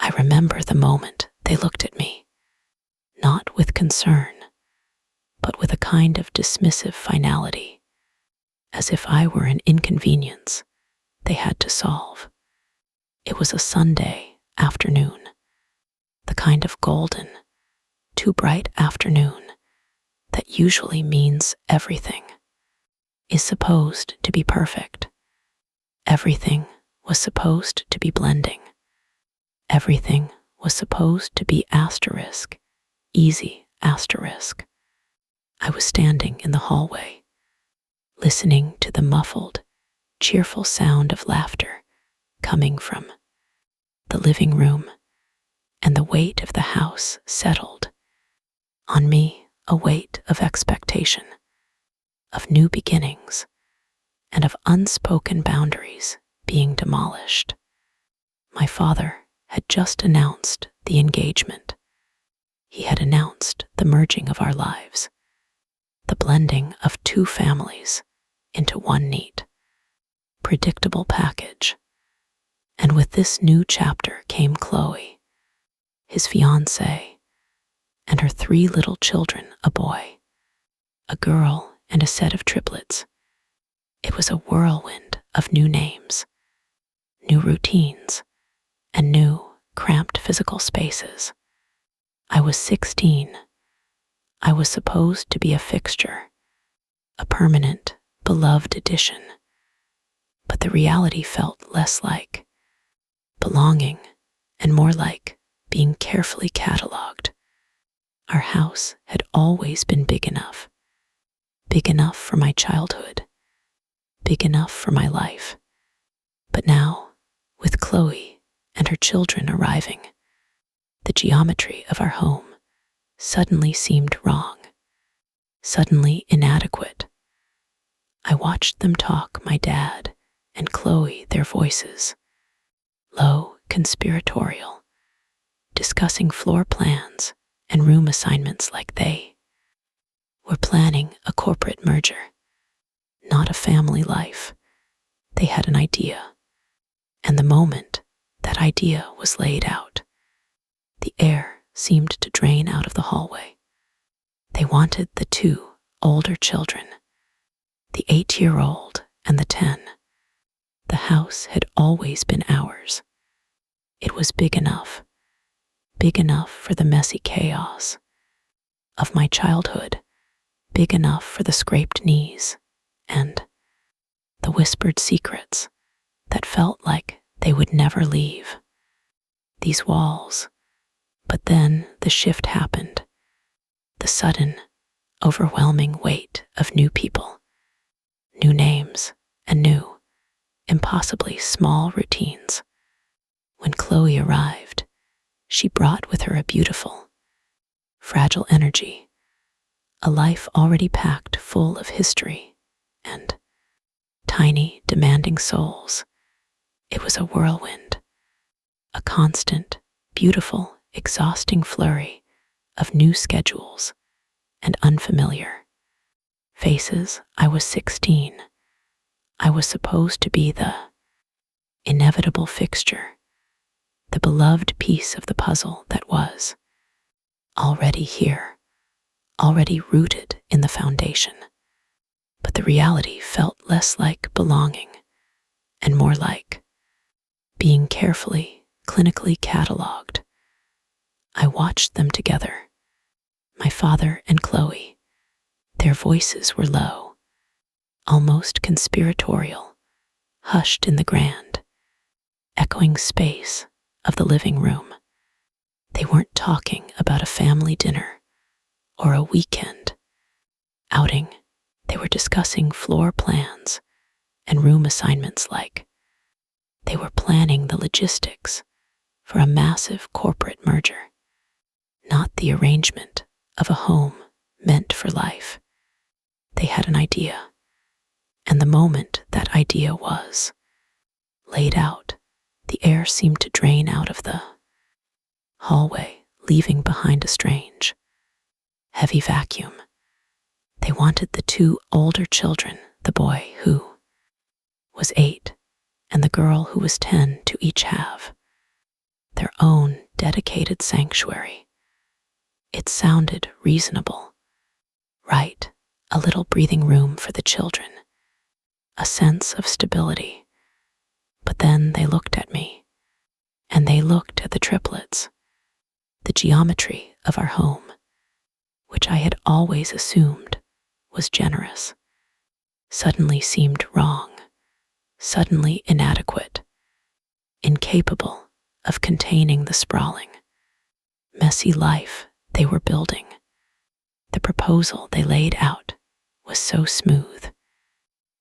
I remember the moment they looked at me, not with concern, but with a kind of dismissive finality, as if I were an inconvenience they had to solve. It was a Sunday afternoon, the kind of golden, too bright afternoon that usually means everything is supposed to be perfect. Everything was supposed to be blending. Everything was supposed to be asterisk, easy asterisk. I was standing in the hallway, listening to the muffled, cheerful sound of laughter coming from the living room, and the weight of the house settled on me, a weight of expectation, of new beginnings, and of unspoken boundaries being demolished. My father had just announced the engagement. He had announced the merging of our lives, the blending of two families into one neat, predictable package. And with this new chapter came Chloe, his fiancée, and her 3 little children, a boy, a girl, and a set of triplets. It was a whirlwind of new names, new routines, and new, cramped physical spaces. I was 16. I was supposed to be a fixture, a permanent, beloved addition. But the reality felt less like belonging and more like being carefully catalogued. Our house had always been big enough for my childhood, big enough for my life. But now, with Chloe and her children arriving, the geometry of our home suddenly seemed wrong, suddenly inadequate. I watched them talk, my dad and Chloe, their voices, low, conspiratorial, discussing floor plans and room assignments like they were planning a corporate merger, not a family life. They had an idea, and the moment that idea was laid out, the air seemed to drain out of the hallway. They wanted the 2 older children, the 8-year-old and the 10. The house had always been ours. It was big enough for the messy chaos of my childhood, big enough for the scraped knees and the whispered secrets that felt like they would never leave these walls. But then the shift happened, the sudden, overwhelming weight of new people, new names, and new, impossibly small routines. When Chloe arrived, she brought with her a beautiful, fragile energy, a life already packed full of history and tiny, demanding souls. It was a whirlwind, a constant, beautiful, exhausting flurry of new schedules and unfamiliar faces. I was 16. I was supposed to be the inevitable fixture, the beloved piece of the puzzle that was already here, already rooted in the foundation. But the reality felt less like belonging and more like being carefully, clinically catalogued. I watched them together, my father and Chloe. Their voices were low, almost conspiratorial, hushed in the grand, echoing space of the living room. They weren't talking about a family dinner or a weekend outing. They were discussing floor plans and room assignments like they were planning the logistics for a massive corporate merger, not the arrangement of a home meant for life. They had an idea, and the moment that idea was laid out, the air seemed to drain out of the hallway, leaving behind a strange, heavy vacuum. They wanted the 2 older children, the boy who was 8 and the girl who was 10, to each have their own dedicated sanctuary. It sounded reasonable. Right, a little breathing room for the children, a sense of stability. But then they looked at me, and they looked at the triplets. The geometry of our home, which I had always assumed was generous, suddenly seemed wrong, suddenly inadequate, incapable of containing the sprawling, messy life they were building. The proposal they laid out was so smooth,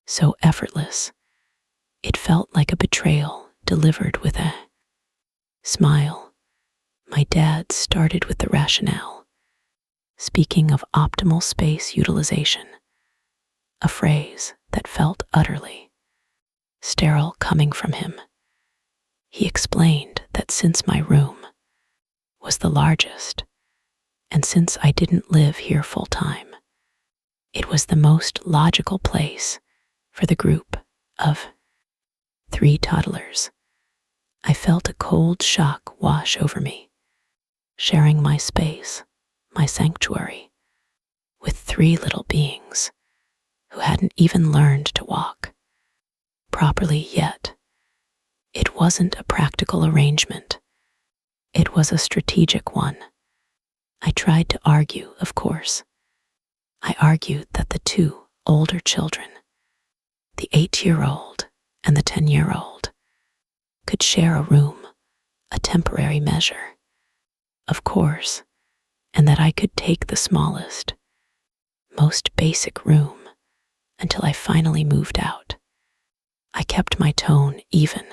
so effortless. It felt like a betrayal delivered with a smile. My dad started with the rationale, speaking of optimal space utilization, a phrase that felt utterly sterile coming from him. He explained that since my room was the largest, and since I didn't live here full time, it was the most logical place for the group of 3 toddlers. I felt a cold shock wash over me, sharing my space, my sanctuary, with 3 little beings who hadn't even learned to walk properly yet. It wasn't a practical arrangement. It was a strategic one. I tried to argue, of course. I argued that the 2 older children, the 8-year-old and the 10-year-old, could share a room, a temporary measure, of course, and that I could take the smallest, most basic room until I finally moved out. I kept my tone even,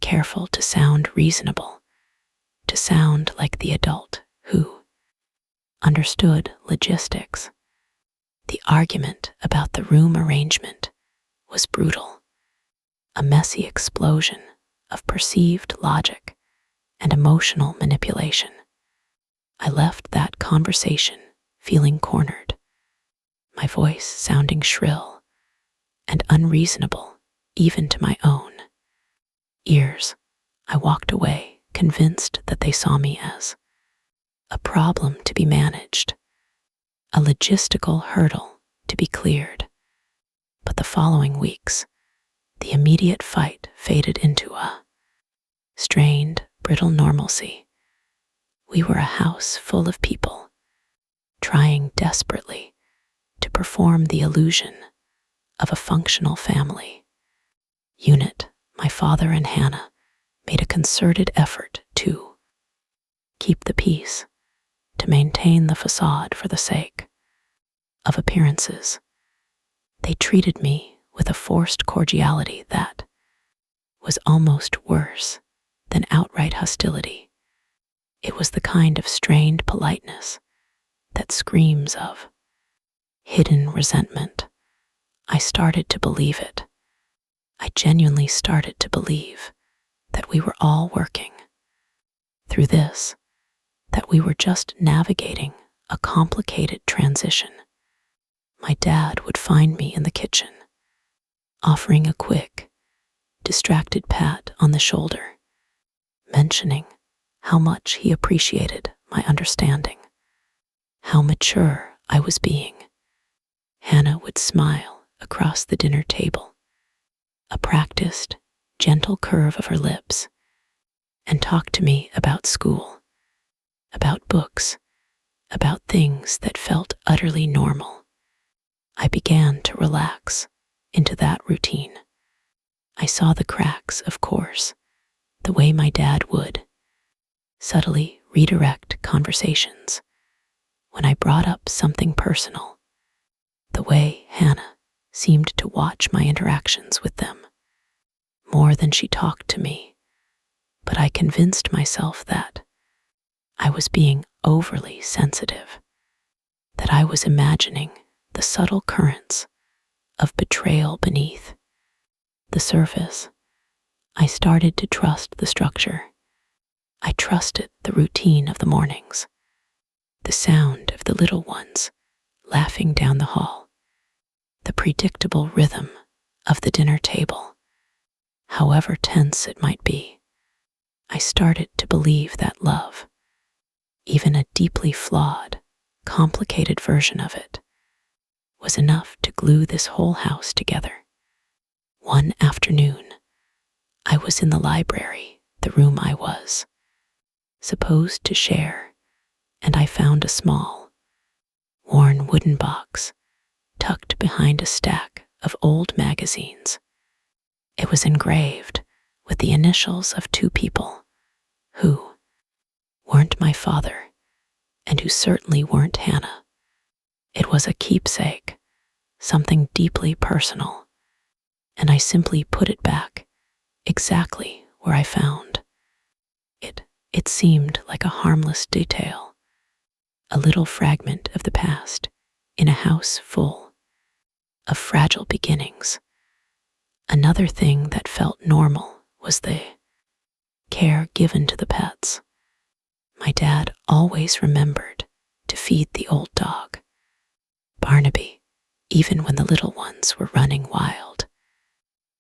careful to sound reasonable, to sound like the adult who understood logistics. The argument about the room arrangement was brutal, a messy explosion of perceived logic and emotional manipulation. I left that conversation feeling cornered, my voice sounding shrill and unreasonable even to my own ears. I walked away, convinced that they saw me as a problem to be managed, a logistical hurdle to be cleared. But the following weeks, the immediate fight faded into a strained, brittle normalcy. We were a house full of people, trying desperately to perform the illusion of a functional family unit. My father and Hannah made a concerted effort to keep the peace, to maintain the facade for the sake of appearances. They treated me with a forced cordiality that was almost worse than outright hostility. It was the kind of strained politeness that screams of hidden resentment. I started to believe it. I genuinely started to believe that we were all working through this, that we were just navigating a complicated transition. My dad would find me in the kitchen, offering a quick, distracted pat on the shoulder, mentioning how much he appreciated my understanding, how mature I was being. Hannah would smile across the dinner table, a practiced, gentle curve of her lips, and talk to me about school, about books, about things that felt utterly normal. I began to relax into that routine. I saw the cracks, of course, the way my dad would subtly redirect conversations when I brought up something personal, the way Hannah seemed to watch my interactions with them more than she talked to me. But I convinced myself that I was being overly sensitive, that I was imagining the subtle currents of betrayal beneath the surface. I started to trust the structure. I trusted the routine of the mornings, the sound of the little ones laughing down the hall, the predictable rhythm of the dinner table, however tense it might be. I started to believe that love, even a deeply flawed, complicated version of it, was enough to glue this whole house together. One afternoon, I was in the library, the room I was supposed to share, and I found a small, worn wooden box tucked behind a stack of old magazines. It was engraved with the initials of two people who weren't my father and who certainly weren't Hannah. It was a keepsake, something deeply personal, and I simply put it back exactly where I found it. It seemed like a harmless detail, a little fragment of the past in a house full of fragile beginnings. Another thing that felt normal was the care given to the pets. My dad always remembered to feed the old dog, Barnaby, even when the little ones were running wild.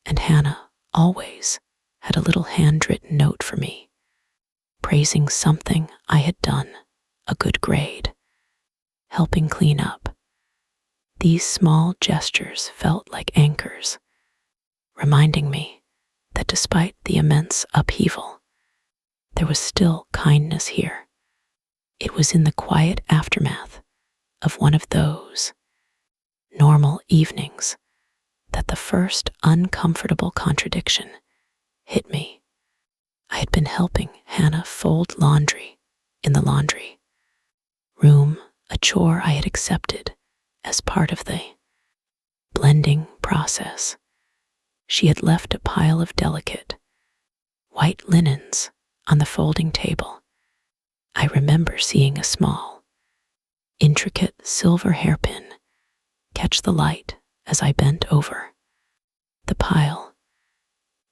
And Hannah always had a little handwritten note for me, praising something I had done, a good grade, helping clean up. These small gestures felt like anchors, reminding me that despite the immense upheaval, there was still kindness here. It was in the quiet aftermath of one of those normal evenings that the first uncomfortable contradiction hit me. I had been helping Hannah fold laundry in the laundry room, a chore I had accepted as part of the blending process. She had left a pile of delicate white linens on the folding table. I remember seeing a small, intricate silver hairpin catch the light as I bent over the pile.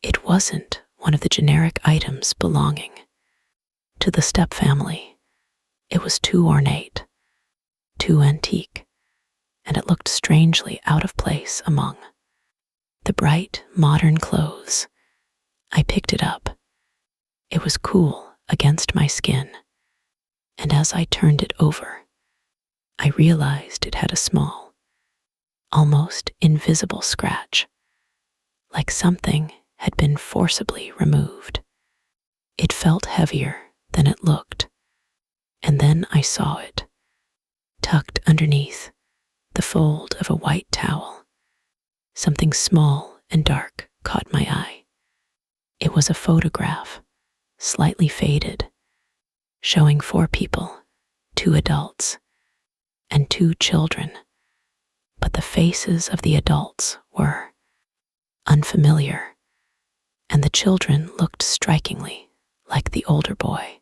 It wasn't one of the generic items belonging to the step family. It was too ornate, too antique, and it looked strangely out of place among the bright, modern clothes. I picked it up. It was cool against my skin, and as I turned it over, I realized it had a small, almost invisible scratch, like something had been forcibly removed. It felt heavier than it looked, and then I saw it, tucked underneath the fold of a white towel. Something small and dark caught my eye. It was a photograph, slightly faded, showing 4 people, 2 adults, and 2 children, but the faces of the adults were unfamiliar, and the children looked strikingly like the older boy,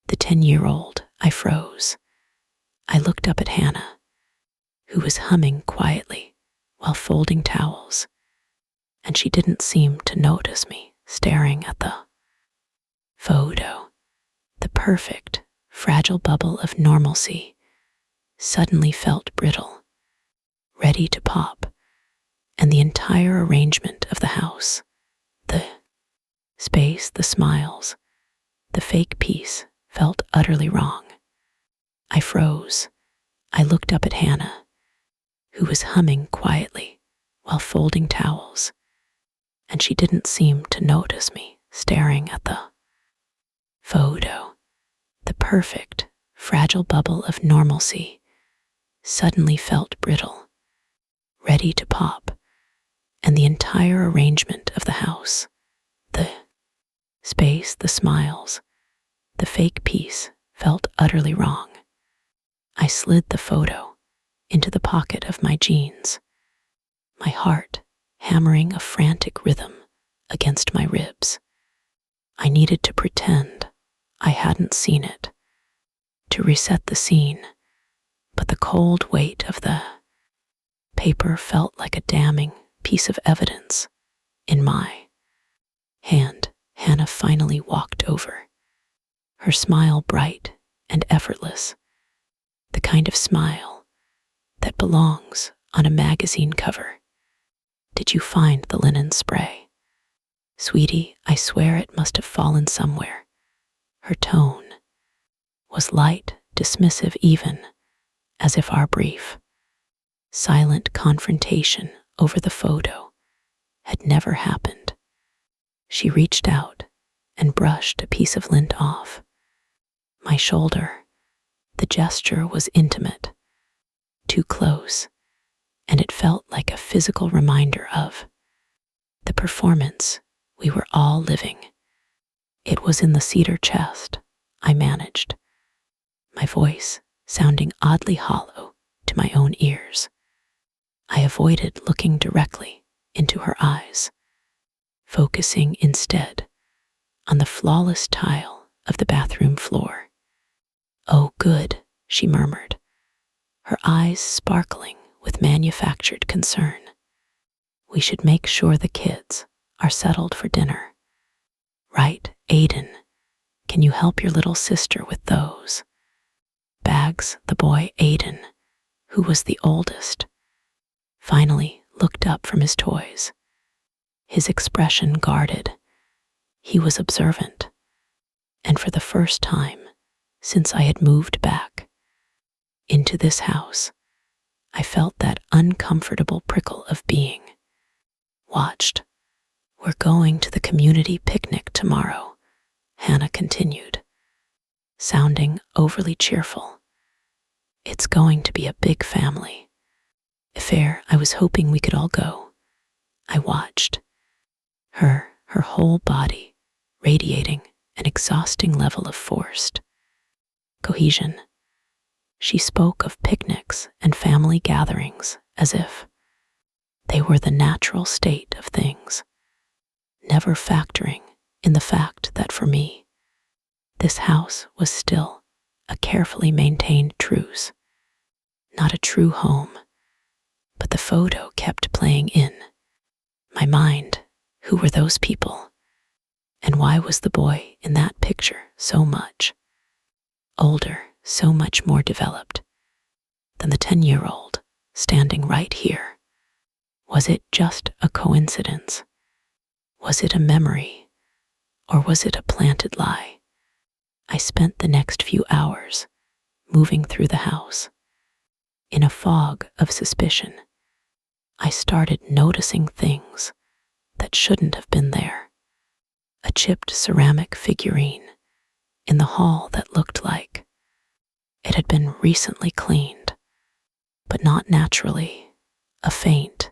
the 10-year-old. I froze. I looked up at Hannah, who was humming quietly while folding towels, and she didn't seem to notice me staring at the photo. The perfect, fragile bubble of normalcy suddenly felt brittle, ready to pop, and the entire arrangement of the house, the space, the smiles, the fake peace, felt utterly wrong. I froze. I looked up at Hannah, who was humming quietly while folding towels, and she didn't seem to notice me staring at the photo. The perfect, fragile bubble of normalcy suddenly felt brittle, ready to pop, and the entire arrangement of the house, the space, the smiles, the fake peace, felt utterly wrong. I slid the photo into the pocket of my jeans, my heart hammering a frantic rhythm against my ribs. I needed to pretend I hadn't seen it, to reset the scene, but the cold weight of the paper felt like a damning piece of evidence in my hand. Hannah finally walked over, her smile bright and effortless, the kind of smile that belongs on a magazine cover. "Did you find the linen spray?" Sweetie, I swear it must have fallen somewhere. Her tone was light, dismissive even, as if our brief, silent confrontation over the photo had never happened. She reached out and brushed a piece of lint off my shoulder. The gesture was intimate, too close, and it felt like a physical reminder of the performance we were all living. It was in the cedar chest, I managed, my voice sounding oddly hollow to my own ears. I avoided looking directly into her eyes, focusing instead on the flawless tile of the bathroom floor. Oh, good, she murmured, her eyes sparkling with manufactured concern. We should make sure the kids are settled for dinner. Right, Aiden, can you help your little sister with those bags? The boy, Aiden, who was the oldest, finally looked up from his toys. His expression guarded. He was observant, and for the first time since I had moved back into this house, I felt that uncomfortable prickle of being watched. We're going to the community picnic tomorrow, Hannah continued, sounding overly cheerful. It's going to be a big family affair. I was hoping we could all go. I watched her whole body radiating an exhausting level of forced cohesion. She spoke of picnics and family gatherings as if they were the natural state of things, never factoring in the fact that for me, this house was still a carefully maintained truce, not a true home. But the photo kept playing in my mind. Who were those people? And why was the boy in that picture so much older, so much more developed than the 10-year-old standing right here? Was it just a coincidence? Was it a memory? Or was it a planted lie? I spent the next few hours moving through the house. In a fog of suspicion, I started noticing things that shouldn't have been there. A chipped ceramic figurine in the hall that looked like it had been recently cleaned, but not naturally. A faint,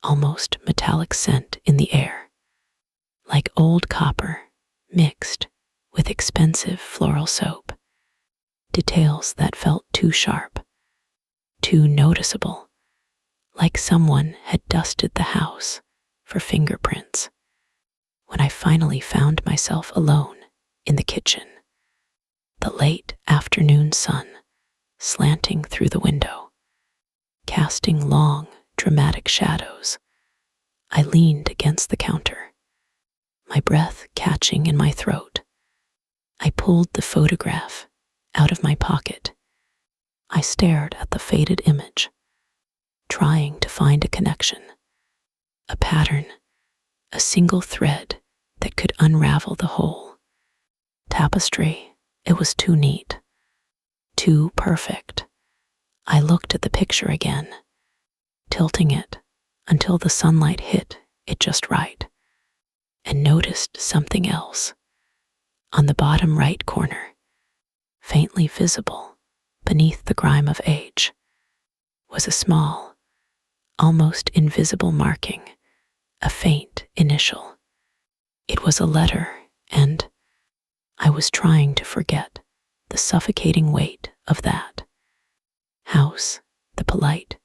almost metallic scent in the air, like old copper mixed with expensive floral soap. Details that felt too sharp, too noticeable, like someone had dusted the house for fingerprints. When I finally found myself alone in the kitchen, the late afternoon sun slanting through the window, casting long, dramatic shadows, I leaned against the counter, my breath catching in my throat. I pulled the photograph out of my pocket. I stared at the faded image, trying to find a connection, a pattern, a single thread that could unravel the whole tapestry. It was too neat, too perfect. I looked at the picture again, tilting it until the sunlight hit it just right, and noticed something else. On the bottom right corner, faintly visible beneath the grime of age, was a small, almost invisible marking, a faint initial. It was a letter, and I was trying to forget the suffocating weight of that house, the polite,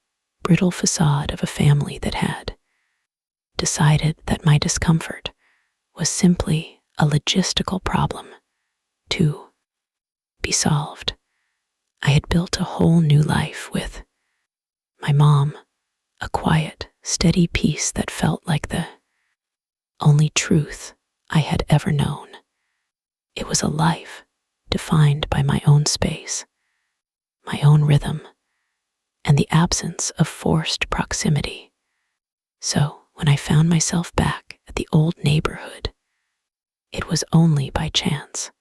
brittle facade of a family that had decided that my discomfort was simply a logistical problem to be solved. I had built a whole new life with my mom, a quiet, steady peace that felt like the only truth I had ever known. It was a life defined by my own space, my own rhythm, and the absence of forced proximity. So when I found myself back at the old neighborhood. It was only by chance.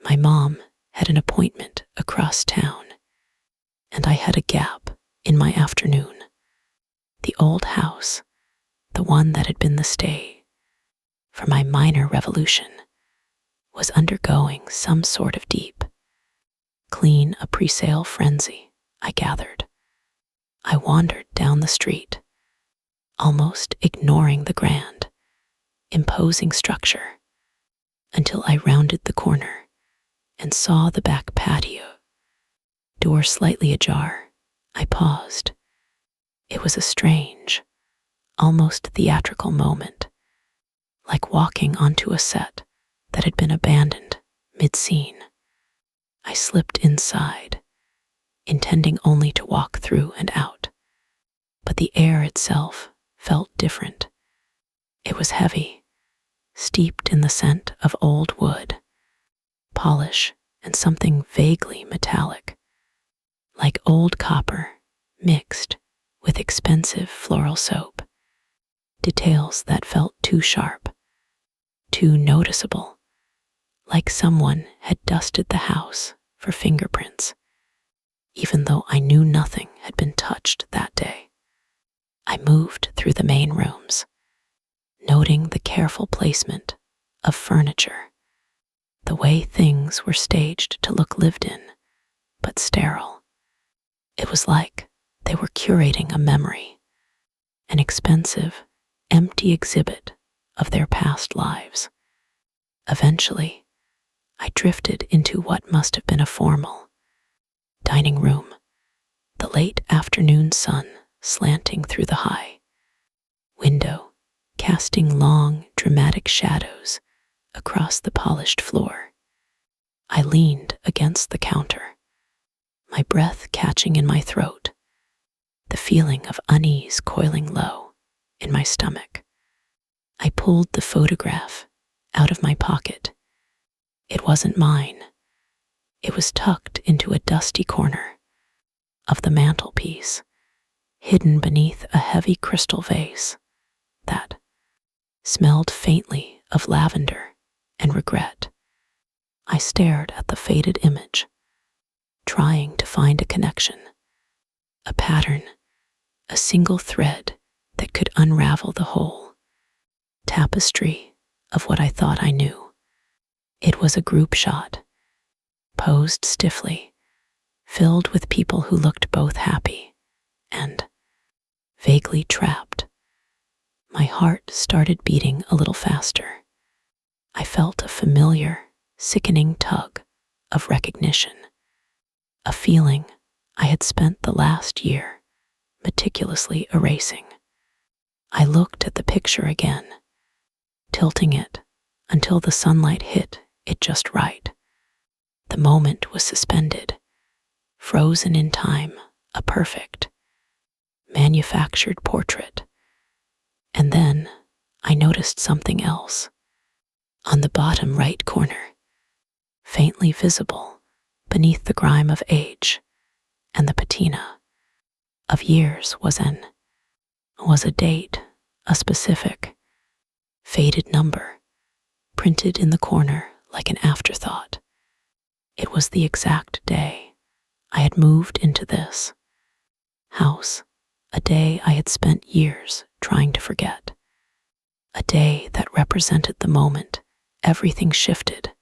My mom had an appointment across town, and I had a gap in my afternoon. The old house, the one that had been the stay for my minor revolution, was undergoing some sort of deep, clean a pre-sale frenzy, I gathered. I wandered down the street, almost ignoring the grand, imposing structure, until I rounded the corner and saw the back patio. Door slightly ajar, I paused. It was a strange, almost theatrical moment, like walking onto a set that had been abandoned mid-scene. I slipped inside, intending only to walk through and out, but the air itself felt different. It was heavy, steeped in the scent of old wood, polish, and something vaguely metallic, like old copper mixed with expensive floral soap. Details that felt too sharp, too noticeable, like someone had dusted the house for fingerprints, even though I knew nothing had been touched that day. I moved through the main rooms, noting the careful placement of furniture, the way things were staged to look lived in, but sterile. It was like they were curating a memory, an expensive, empty exhibit of their past lives. Eventually, I drifted into what must have been a formal dining room, the late afternoon sun slanting through the high window, casting long, dramatic shadows across the polished floor. I leaned against the counter, my breath catching in my throat, the feeling of unease coiling low in my stomach. I pulled the photograph out of my pocket. It wasn't mine. It was tucked into a dusty corner of the mantelpiece, hidden beneath a heavy crystal vase that smelled faintly of lavender and regret. I stared at the faded image, trying to find a connection, a pattern, a single thread that could unravel the whole tapestry of what I thought I knew. It was a group shot, posed stiffly, filled with people who looked both happy and vaguely trapped. My heart started beating a little faster. I felt a familiar, sickening tug of recognition, a feeling I had spent the last year meticulously erasing. I looked at the picture again, tilting it until the sunlight hit it just right. The moment was suspended, frozen in time, a perfect, manufactured portrait. And then I noticed something else. On the bottom right corner, faintly visible beneath the grime of age and the patina of years, was a date, a specific, faded number, printed in the corner like an afterthought. It was the exact day I had moved into this house, a day I had spent years trying to forget, a day that represented the moment everything shifted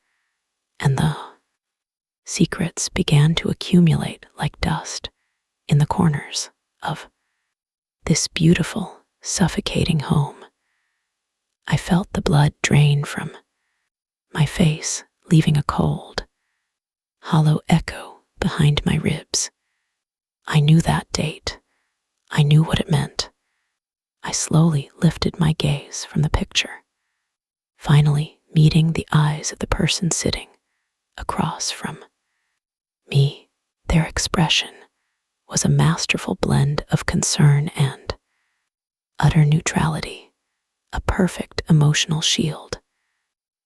and the secrets began to accumulate like dust in the corners of this beautiful, suffocating home. I felt the blood drain from my face, leaving a cold, hollow echo behind my ribs. I knew that date. I knew what it meant. I slowly lifted my gaze from the picture, finally meeting the eyes of the person sitting across from me. Their expression was a masterful blend of concern and utter neutrality, a perfect emotional shield.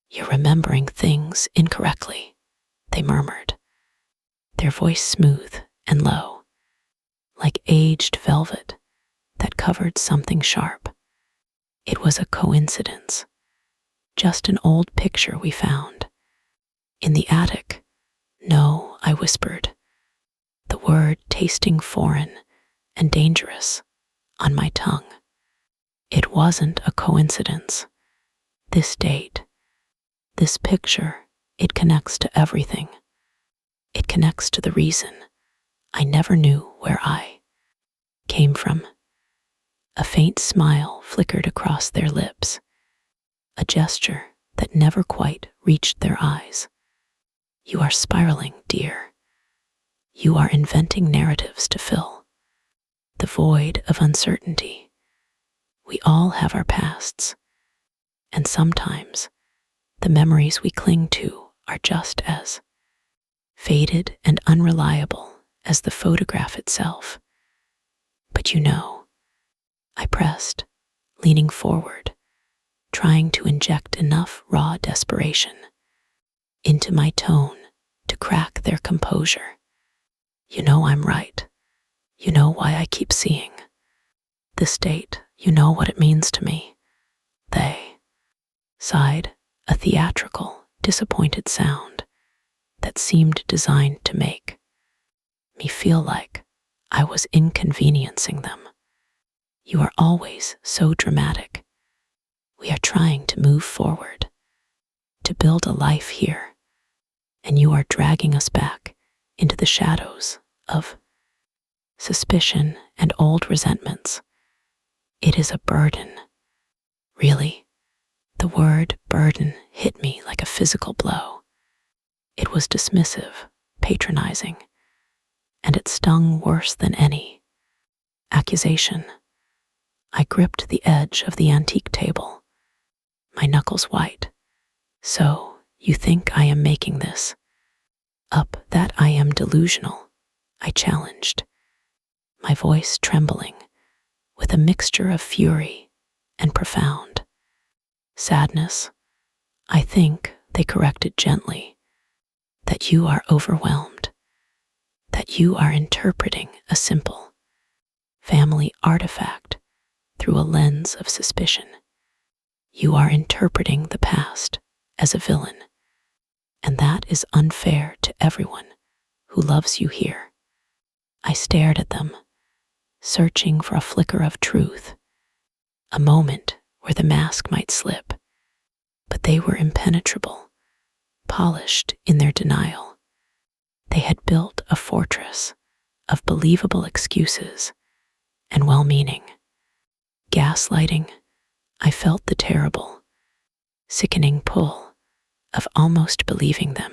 "You're remembering things incorrectly," they murmured, their voice smooth and low, like aged velvet that covered something sharp. It was a coincidence, just an old picture we found. In the attic. No, I whispered, the word tasting foreign and dangerous on my tongue. It wasn't a coincidence. This date, this picture, it connects to everything. It connects to the reason I never knew where I came from. A faint smile flickered across their lips, a gesture that never quite reached their eyes. You are spiraling, dear. You are inventing narratives to fill the void of uncertainty. We all have our pasts, and sometimes the memories we cling to are just as faded and unreliable as the photograph itself. But you know, I pressed, leaning forward, trying to inject enough raw desperation into my tone to crack their composure. You know I'm right. You know why I keep seeing this date. You know what it means to me. They sighed, a theatrical, disappointed sound that seemed designed to make me feel like I was inconveniencing them. You are always so dramatic. We are trying to move forward, to build a life here, and you are dragging us back into the shadows of suspicion and old resentments. It is a burden. Really, the word burden hit me like a physical blow. It was dismissive, patronizing, and it stung worse than any accusation. I gripped the edge of the antique table, my knuckles white. So, you think I am making this up, that I am delusional? I challenged, my voice trembling with a mixture of fury and profound sadness. I think, they corrected gently, that you are overwhelmed, that you are interpreting a simple family artifact through a lens of suspicion. You are interpreting the past as a villain, and that is unfair to everyone who loves you here. I stared at them, searching for a flicker of truth, a moment where the mask might slip, but they were impenetrable, polished in their denial. They had built a fortress of believable excuses and well-meaning gaslighting. I felt the terrible, sickening pull of almost believing them,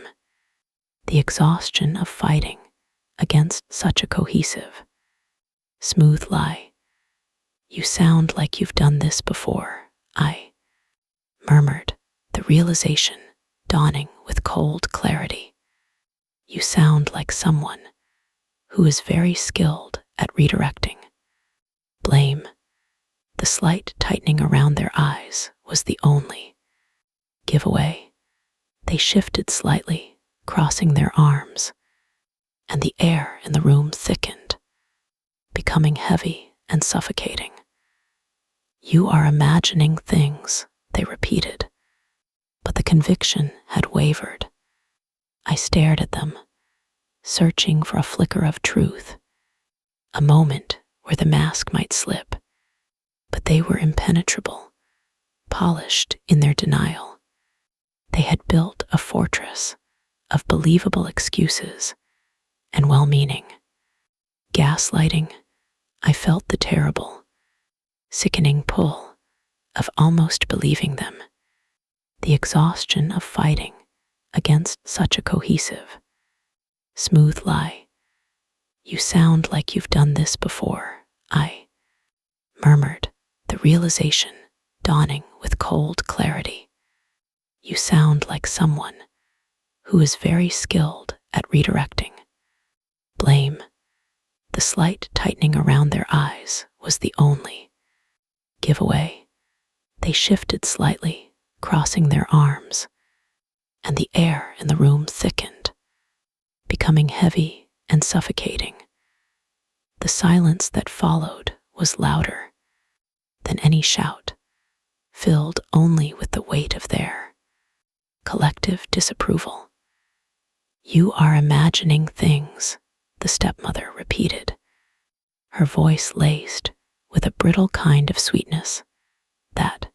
the exhaustion of fighting against such a cohesive, smooth lie. You sound like you've done this before, I murmured, the realization dawning with cold clarity. You sound like someone who is very skilled at redirecting blame. The slight tightening around their eyes was the only giveaway. They shifted slightly, crossing their arms, and the air in the room thickened, becoming heavy and suffocating. You are imagining things, they repeated, but the conviction had wavered. I stared at them, searching for a flicker of truth, a moment where the mask might slip, but they were impenetrable, polished in their denial. They had built a fortress of believable excuses and well-meaning gaslighting. I felt the terrible, sickening pull of almost believing them, the exhaustion of fighting against such a cohesive, smooth lie. You sound like you've done this before, I murmured, the realization dawning with cold clarity. You sound like someone who is very skilled at redirecting blame. The slight tightening around their eyes was the only giveaway. They shifted slightly, crossing their arms, and the air in the room thickened, becoming heavy and suffocating. The silence that followed was louder than any shout, filled only with the weight of their collective disapproval. "You are imagining things," the stepmother repeated, her voice laced with a brittle kind of sweetness that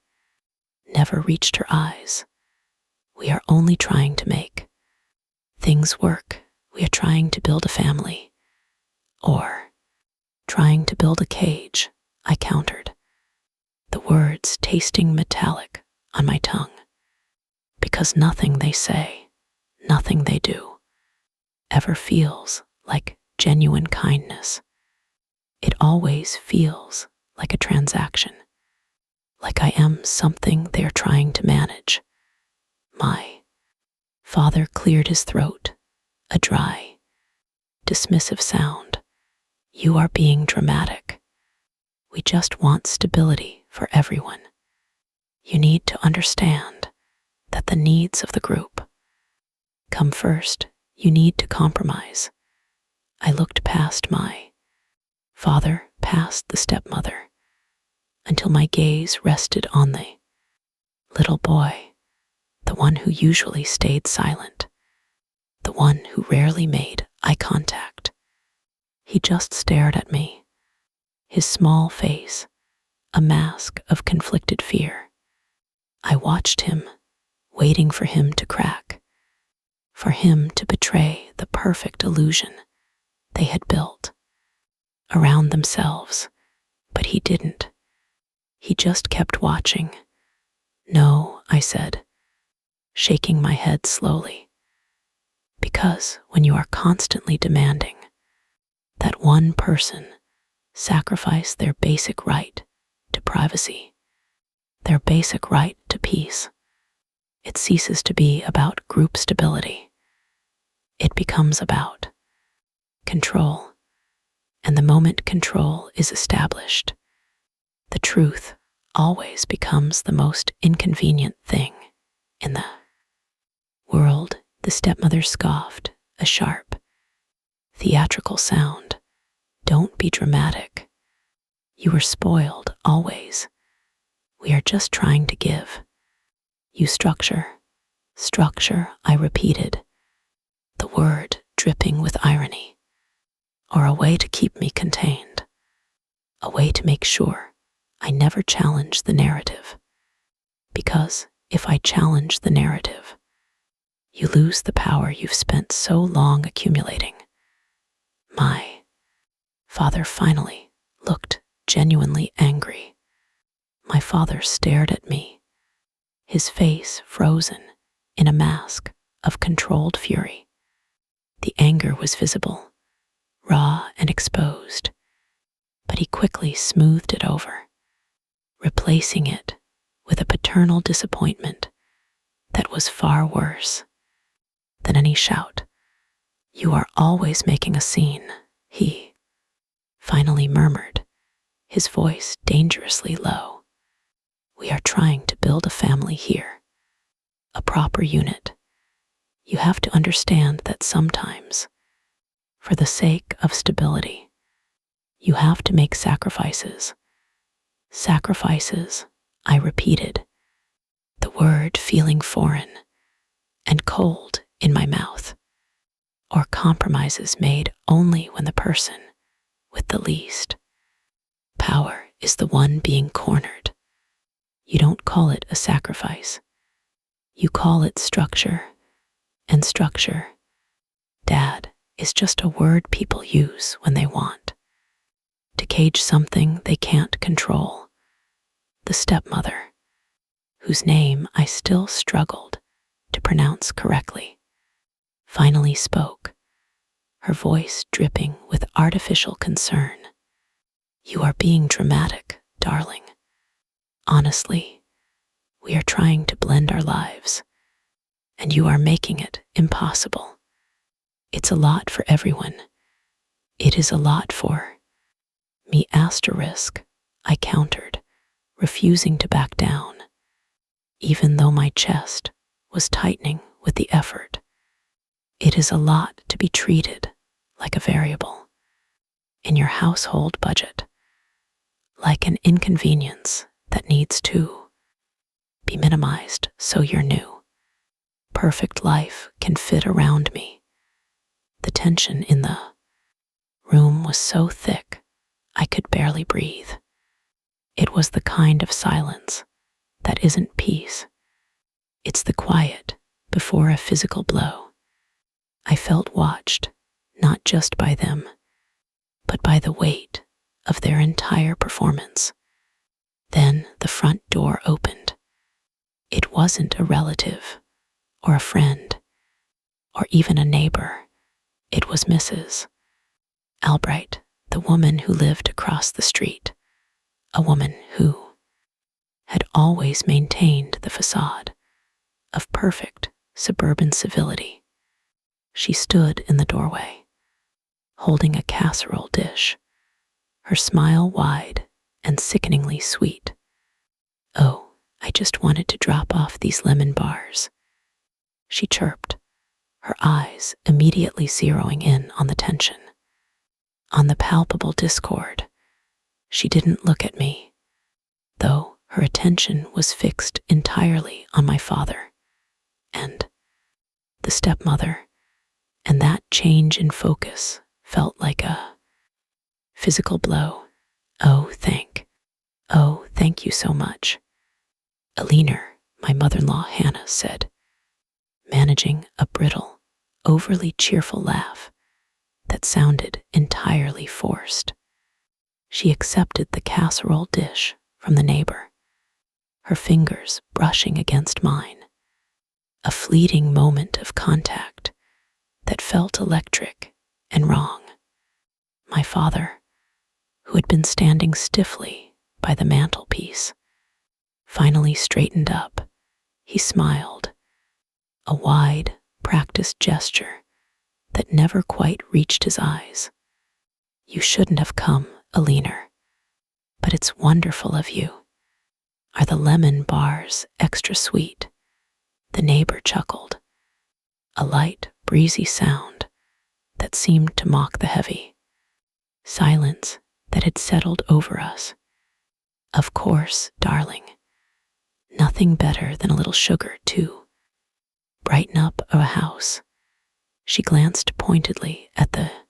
never reached her eyes. "We are only trying to make things work. We are trying to build a family." "Or trying to build a cage," I countered, the words tasting metallic on my tongue. Because nothing they say, nothing they do, ever feels like genuine kindness. It always feels like a transaction, like I am something they are trying to manage. My father cleared his throat, a dry, dismissive sound. "You are being dramatic. We just want stability for everyone. You need to understand that the needs of the group come first. You need to compromise." I looked past my father, past the stepmother, until my gaze rested on the little boy, the one who usually stayed silent, the one who rarely made eye contact. He just stared at me, his small face a mask of conflicted fear. I watched him, waiting for him to crack, for him to betray the perfect illusion they had built around themselves, but he didn't. He just kept watching. "No," I said, shaking my head slowly, "because when you are constantly demanding that one person sacrifice their basic right to privacy, their basic right to peace, it ceases to be about group stability. It becomes about control. And the moment control is established, the truth always becomes the most inconvenient thing in the world." The stepmother scoffed, a sharp, theatrical sound. "Don't be dramatic. You were spoiled always. We are just trying to give you structure." "Structure," I repeated, the word dripping with irony. "Or a way to keep me contained. A way to make sure I never challenge the narrative. Because if I challenge the narrative, you lose the power you've spent so long accumulating." My father finally looked genuinely angry. My father stared at me, his face frozen in a mask of controlled fury. The anger was visible, raw and exposed, but he quickly smoothed it over, replacing it with a paternal disappointment that was far worse than any shout. "You are always making a scene," he finally murmured, his voice dangerously low. "We are trying to build a family here, a proper unit. You have to understand that sometimes, for the sake of stability, you have to make sacrifices." "Sacrifices," I repeated, the word feeling foreign and cold in my mouth. "Or compromises made only when the person with the least power is the one being cornered. You don't call it a sacrifice. You call it structure. And structure, Dad, is just a word people use when they want to cage something they can't control." The stepmother, whose name I still struggled to pronounce correctly, finally spoke, her voice dripping with artificial concern. "You are being dramatic, darling. Honestly, we are trying to blend our lives, and you are making it impossible. It's a lot for everyone. It is a lot for me asterisk," I countered, refusing to back down, even though my chest was tightening with the effort. "It is a lot to be treated like a variable in your household budget, like an inconvenience that needs to be minimized so you're new. Perfect life can fit around me. The tension in the room was so thick, I could barely breathe. It was the kind of silence that isn't peace. It's the quiet before a physical blow. I felt watched, not just by them, but by the weight of their entire performance. Then the front door opened. It wasn't a relative, or a friend, or even a neighbor. It was Mrs. Albright, the woman who lived across the street, a woman who had always maintained the facade of perfect suburban civility. She stood in the doorway, holding a casserole dish, her smile wide and sickeningly sweet. "Oh, I just wanted to drop off these lemon bars," she chirped, her eyes immediately zeroing in on the tension, on the palpable discord. She didn't look at me, though her attention was fixed entirely on my father and the stepmother, and that change in focus felt like a physical blow. Oh, thank you so much," Eleanor, my mother-in-law Hannah, said, managing a brittle, overly cheerful laugh that sounded entirely forced. She accepted the casserole dish from the neighbor, her fingers brushing against mine. A fleeting moment of contact that felt electric and wrong. My father, who had been standing stiffly by the mantelpiece, finally straightened up. He smiled, a wide, practiced gesture that never quite reached his eyes. "You shouldn't have come, Eleanor, but it's wonderful of you. Are the lemon bars extra sweet?" The neighbor chuckled, a light, breezy sound that seemed to mock the heavy silence that had settled over us. "Of course, darling. Nothing better than a little sugar to brighten up a house." She glanced pointedly at the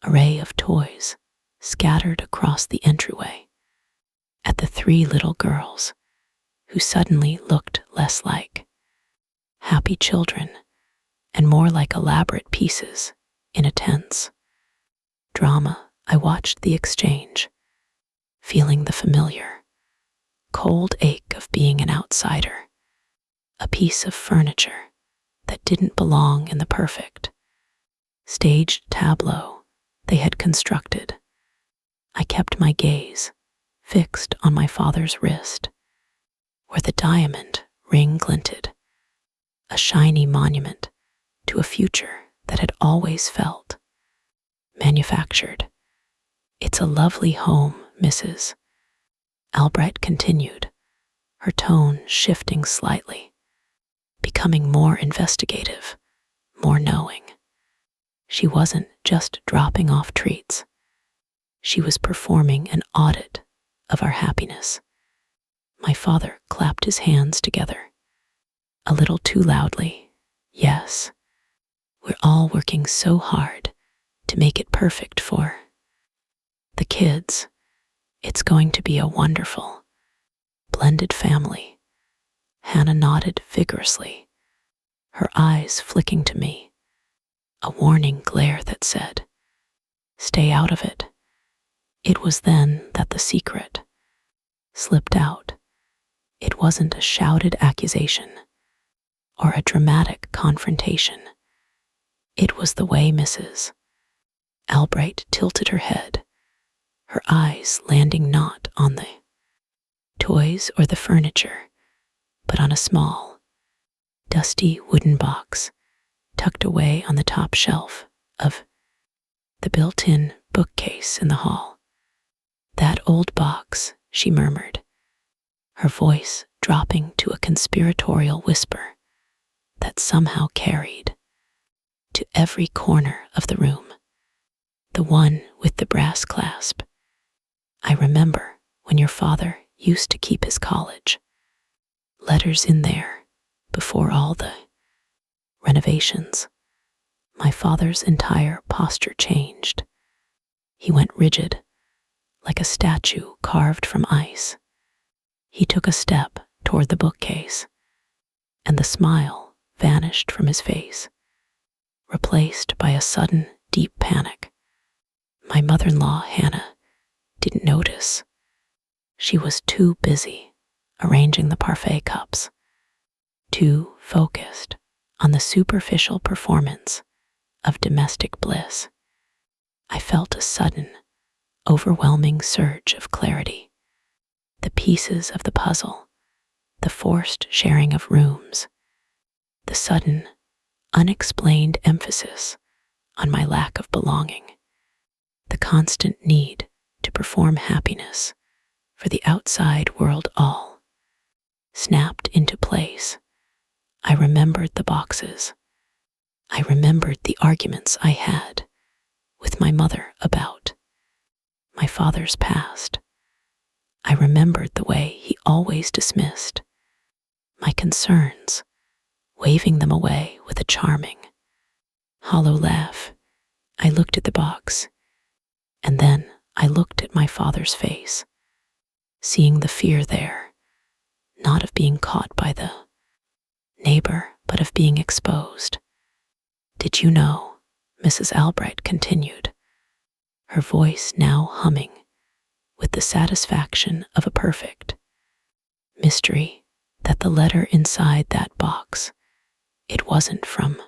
array of toys scattered across the entryway, at the 3 little girls who suddenly looked less like happy children and more like elaborate pieces in a tense drama. I watched the exchange, feeling the familiar, cold ache of being an outsider, a piece of furniture that didn't belong in the perfect, staged tableau they had constructed. I kept my gaze fixed on my father's wrist, where the diamond ring glinted, a shiny monument to a future that had always felt manufactured. "It's a lovely home, Mrs. Albright continued, her tone shifting slightly, becoming more investigative, more knowing. She wasn't just dropping off treats. She was performing an audit of our happiness. My father clapped his hands together, a little too loudly. "Yes, we're all working so hard to make it perfect for the kids. It's going to be a wonderful, blended family." Hannah nodded vigorously, her eyes flicking to me, a warning glare that said, "Stay out of it." It was then that the secret slipped out. It wasn't a shouted accusation or a dramatic confrontation. It was the way Mrs. Albright tilted her head, her eyes landing not on the toys or the furniture, but on a small, dusty wooden box tucked away on the top shelf of the built-in bookcase in the hall. "That old box," she murmured, her voice dropping to a conspiratorial whisper that somehow carried to every corner of the room. "The one with the brass clasp. I remember when your father used to keep his college Letters in there, before all the renovations. My father's entire posture changed. He went rigid, like a statue carved from ice. He took a step toward the bookcase, and the smile vanished from his face, replaced by a sudden, deep panic. My mother-in-law, Hannah, didn't notice. She was too busy arranging the parfait cups, too focused on the superficial performance of domestic bliss. I felt a sudden, overwhelming surge of clarity. The pieces of the puzzle, the forced sharing of rooms, the sudden, unexplained emphasis on my lack of belonging, the constant need to perform happiness for the outside world all snapped into place. I remembered the boxes. I remembered the arguments I had with my mother about my father's past. I remembered the way he always dismissed my concerns, waving them away with a charming, hollow laugh. I looked at the box, and then I looked at my father's face, seeing the fear there, not of being caught by the neighbor, but of being exposed. Did you know, Mrs. Albright continued, her voice now humming with the satisfaction of a perfect mystery, that the letter inside that box, it wasn't from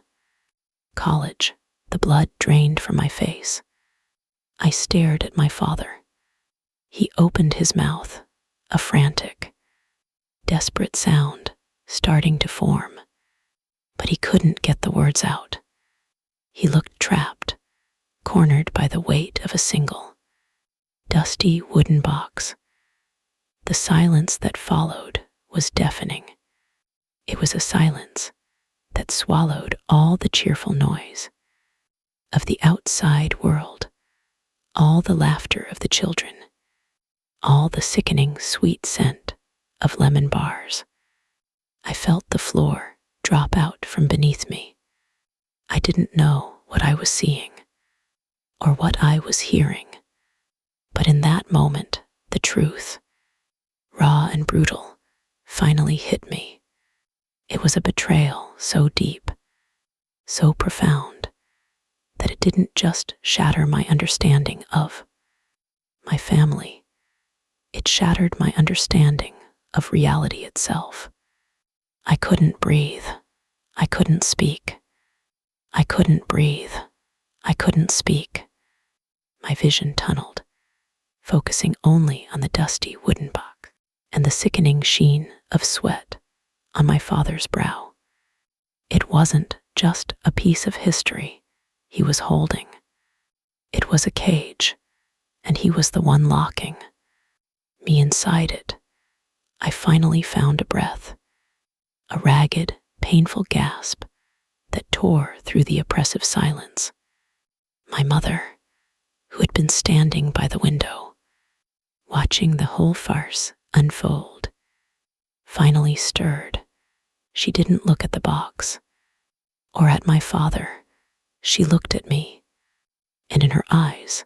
college. The blood drained from my face. I stared at my father. He opened his mouth, a frantic, desperate sound starting to form, but he couldn't get the words out. He looked trapped, cornered by the weight of a single, dusty wooden box. The silence that followed was deafening. It was a silence that swallowed all the cheerful noise of the outside world, all the laughter of the children, all the sickening sweet scent of lemon bars. I felt the floor drop out from beneath me. I didn't know what I was seeing or what I was hearing, but in that moment, the truth, raw and brutal, finally hit me. It was a betrayal so deep, so profound, that it didn't just shatter my understanding of my family. It shattered my understanding of reality itself. I couldn't breathe. I couldn't speak. I couldn't breathe. I couldn't speak. My vision tunneled, focusing only on the dusty wooden box and the sickening sheen of sweat on my father's brow. It wasn't just a piece of history he was holding. It was a cage, and he was the one locking me inside it. I finally found a breath, a ragged, painful gasp that tore through the oppressive silence. My mother, who had been standing by the window, watching the whole farce unfold, finally stirred. She didn't look at the box or at my father. She looked at me, and in her eyes,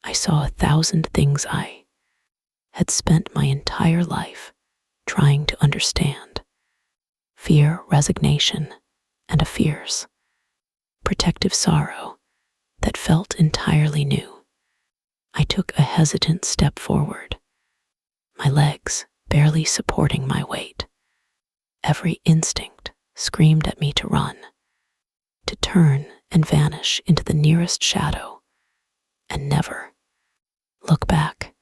I saw 1,000 things I had spent my entire life trying to understand. Fear, resignation, and a fierce, protective sorrow that felt entirely new. I took a hesitant step forward, my legs barely supporting my weight. Every instinct screamed at me to run, to turn and vanish into the nearest shadow, and never look back.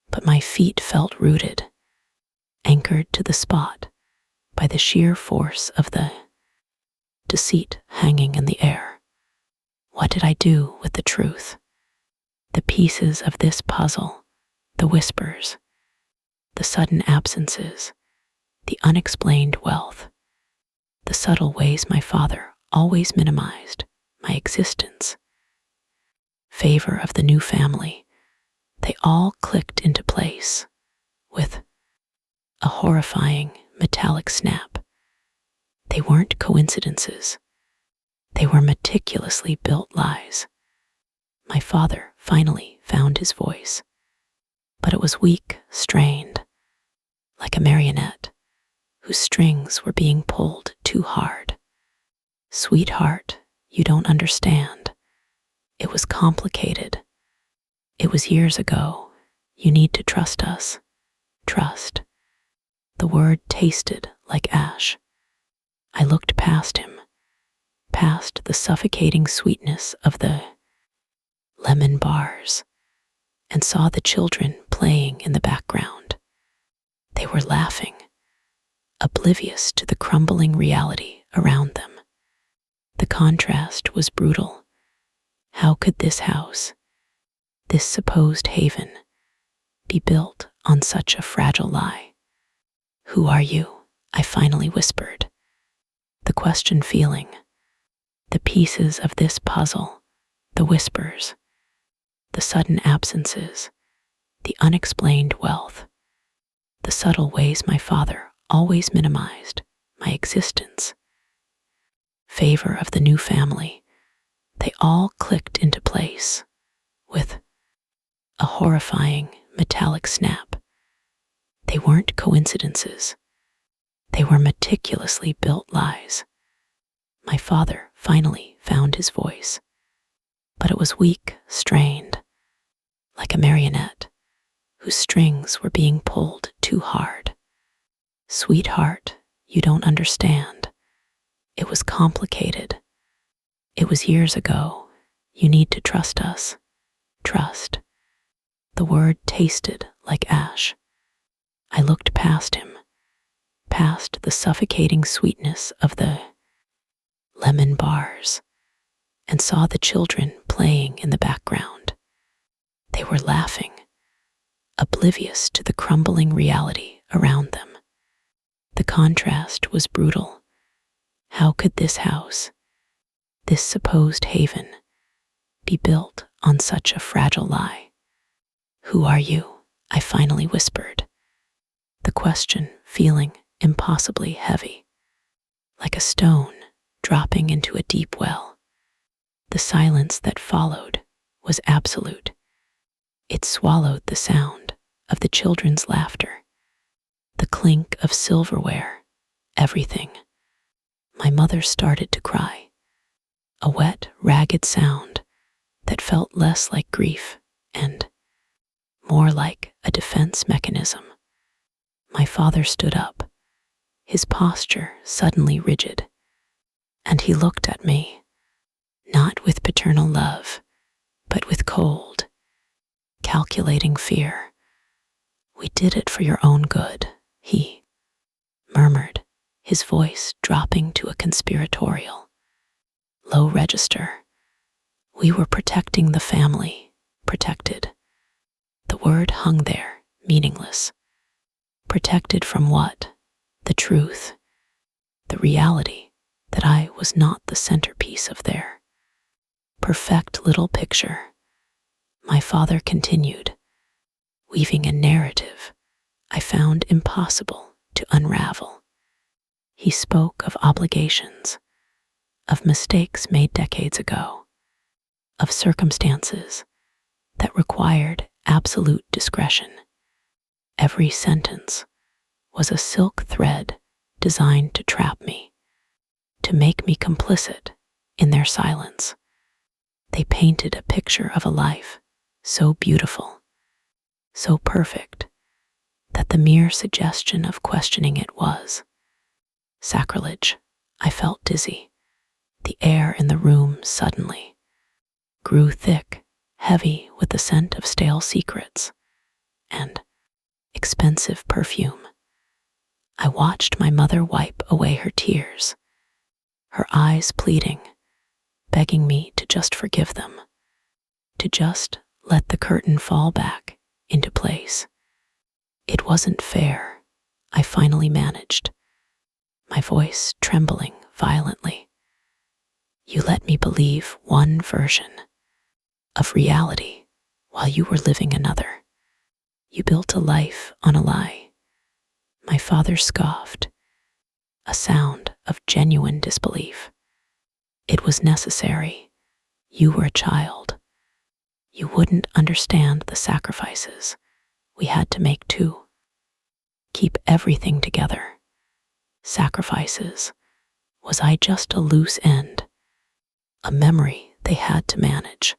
But my feet felt rooted, anchored to the spot by the sheer force of the deceit hanging in the air. What did I do with the truth? The pieces of this puzzle, the whispers, the sudden absences, the unexplained wealth, the subtle ways my father always minimized my existence. Favor of the new family, they all clicked into place with a horrifying metallic snap. They weren't coincidences. They were meticulously built lies. My father finally found his voice, but it was weak, strained, like a marionette whose strings were being pulled too hard. Sweetheart, you don't understand. It was complicated. It was years ago. You need to trust us. Trust. The word tasted like ash. I looked past him, past the suffocating sweetness of the lemon bars, and saw the children playing in the background. They were laughing, oblivious to the crumbling reality around them. The contrast was brutal. How could this house, this supposed haven, be built on such a fragile lie? Who are you? I finally whispered, the question feeling, the pieces of this puzzle, the whispers, the sudden absences, the unexplained wealth, the subtle ways my father always minimized my existence. Favor of the new family, they all clicked into place with a horrifying metallic snap. They weren't coincidences. They were meticulously built lies. My father finally found his voice, but it was weak, strained, like a marionette whose strings were being pulled too hard. Sweetheart, you don't understand. It was complicated. It was years ago. You need to trust us. Trust. The word tasted like ash. I looked past him, past the suffocating sweetness of the lemon bars, and saw the children playing in the background. They were laughing, oblivious to the crumbling reality around them. The contrast was brutal. How could this house, this supposed haven, be built on such a fragile lie? Who are you? I finally whispered, the question feeling impossibly heavy, like a stone dropping into a deep well. The silence that followed was absolute. It swallowed the sound of the children's laughter, the clink of silverware, everything. My mother started to cry, a wet, ragged sound that felt less like grief and more like a defense mechanism. My father stood up, his posture suddenly rigid, and he looked at me, not with paternal love, but with cold, calculating fear. We did it for your own good, he murmured, his voice dropping to a conspiratorial, low register. We were protecting the family, protected. The word hung there, meaningless. Protected from what? The truth, the reality that I was not the centerpiece of their perfect little picture. My father continued, weaving a narrative I found impossible to unravel. He spoke of obligations, of mistakes made decades ago, of circumstances that required absolute discretion. Every sentence was a silk thread designed to trap me, to make me complicit in their silence. They painted a picture of a life so beautiful, so perfect, that the mere suggestion of questioning it was sacrilege. I felt dizzy. The air in the room suddenly grew thick, heavy with the scent of stale secrets and expensive perfume. I watched my mother wipe away her tears, her eyes pleading, begging me to just forgive them, to just let the curtain fall back into place. It wasn't fair, I finally managed, my voice trembling violently. You let me believe one version of reality while you were living another. You built a life on a lie. My father scoffed, a sound of genuine disbelief. It was necessary. You were a child. You wouldn't understand the sacrifices we had to make to keep everything together. Sacrifices. Was I just a loose end? A memory they had to manage.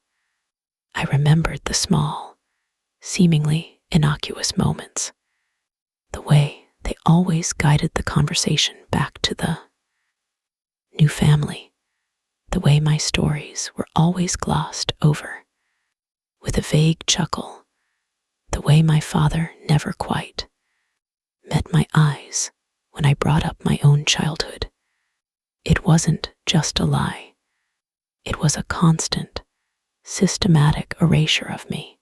I remembered the small, seemingly innocuous moments. The way they always guided the conversation back to the new family. The way my stories were always glossed over with a vague chuckle. The way my father never quite met my eyes when I brought up my own childhood. It wasn't just a lie. It was a constant, systematic erasure of me.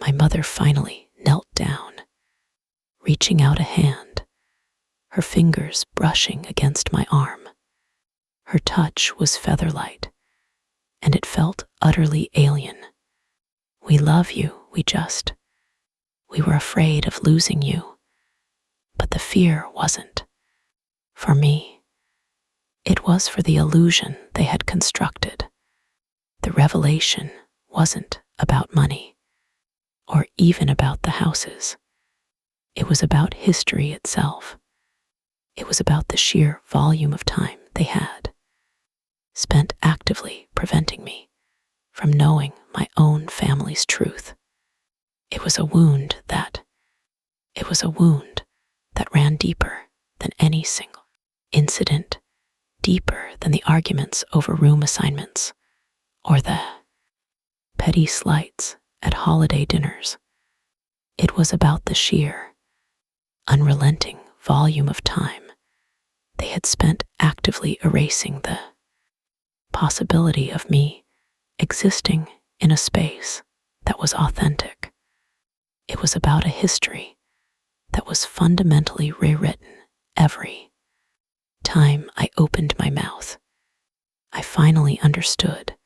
My mother finally knelt down, reaching out a hand, her fingers brushing against my arm. Her touch was feather-light, and it felt utterly alien. We love you, we were afraid of losing you. But the fear wasn't for me. It was for the illusion they had constructed. The revelation wasn't about money, or even about the houses. It was about history itself. It was about the sheer volume of time they had spent actively preventing me from knowing my own family's truth. It was a wound that ran deeper than any single incident, deeper than the arguments over room assignments or the petty slights at holiday dinners. It was about the sheer, unrelenting volume of time they had spent actively erasing the possibility of me existing in a space that was authentic. It was about a history that was fundamentally rewritten every time I opened my mouth. I finally understood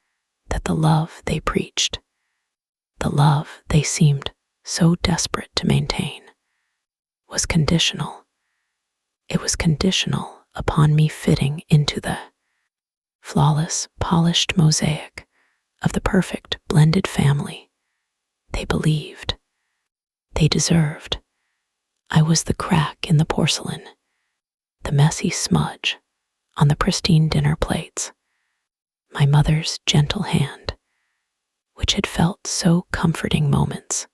that the love they preached, the love they seemed so desperate to maintain, was conditional. It was conditional upon me fitting into the flawless, polished mosaic of the perfect blended family they believed they deserved. I was the crack in the porcelain, the messy smudge on the pristine dinner plates. My mother's gentle hand, which had felt so comforting moments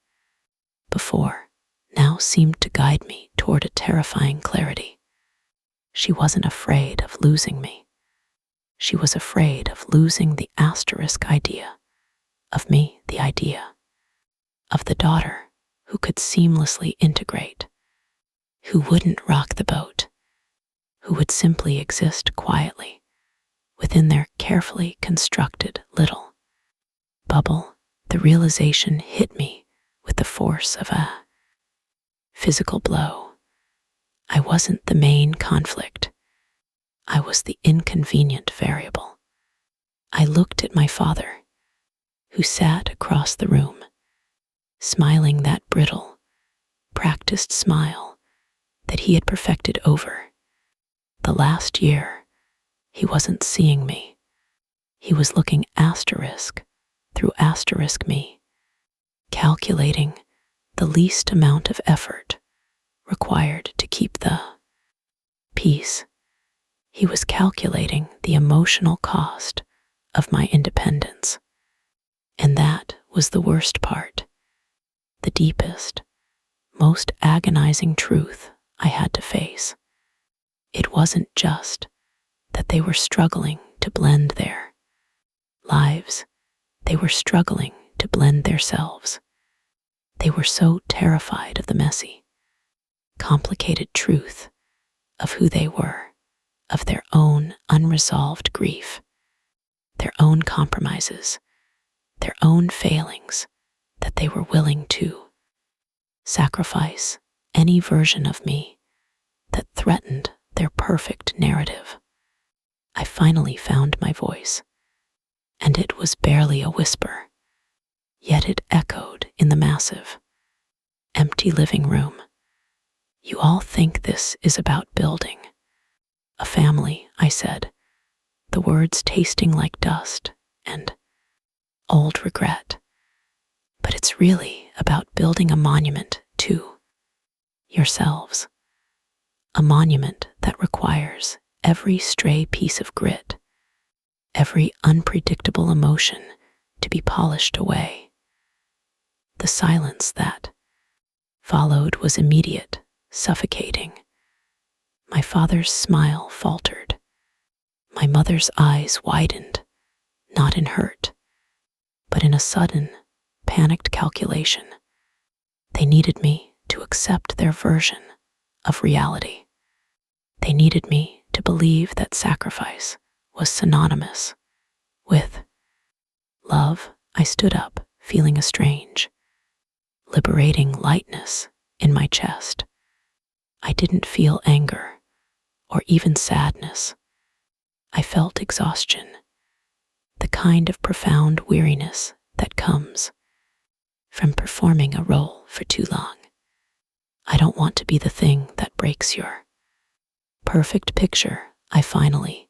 before, now seemed to guide me toward a terrifying clarity. She wasn't afraid of losing me. She was afraid of losing the asterisk idea of me, the idea of the daughter who could seamlessly integrate, who wouldn't rock the boat, who would simply exist quietly within their carefully constructed little bubble. The realization hit me with the force of a physical blow. I wasn't the main conflict. I was the inconvenient variable. I looked at my father, who sat across the room, smiling that brittle, practiced smile that he had perfected over the last year. He wasn't seeing me. He was looking asterisk through asterisk me, calculating the least amount of effort required to keep the peace. He was calculating the emotional cost of my independence. And that was the worst part, the deepest, most agonizing truth I had to face. It wasn't just that they were struggling to blend their lives. They were struggling to blend themselves. They were so terrified of the messy, complicated truth of who they were, of their own unresolved grief, their own compromises, their own failings, that they were willing to sacrifice any version of me that threatened their perfect narrative. I finally found my voice, and it was barely a whisper, yet it echoed in the massive, empty living room. You all think this is about building a family, I said, the words tasting like dust and old regret. But it's really about building a monument to yourselves. A monument that requires every stray piece of grit, every unpredictable emotion to be polished away. The silence that followed was immediate, suffocating. My father's smile faltered. My mother's eyes widened, not in hurt, but in a sudden, panicked calculation. They needed me to accept their version of reality. They needed me to believe that sacrifice was synonymous with love. I stood up, feeling a strange, liberating lightness in my chest. I didn't feel anger or even sadness. I felt exhaustion, the kind of profound weariness that comes from performing a role for too long. I don't want to be the thing that breaks your perfect picture, I finally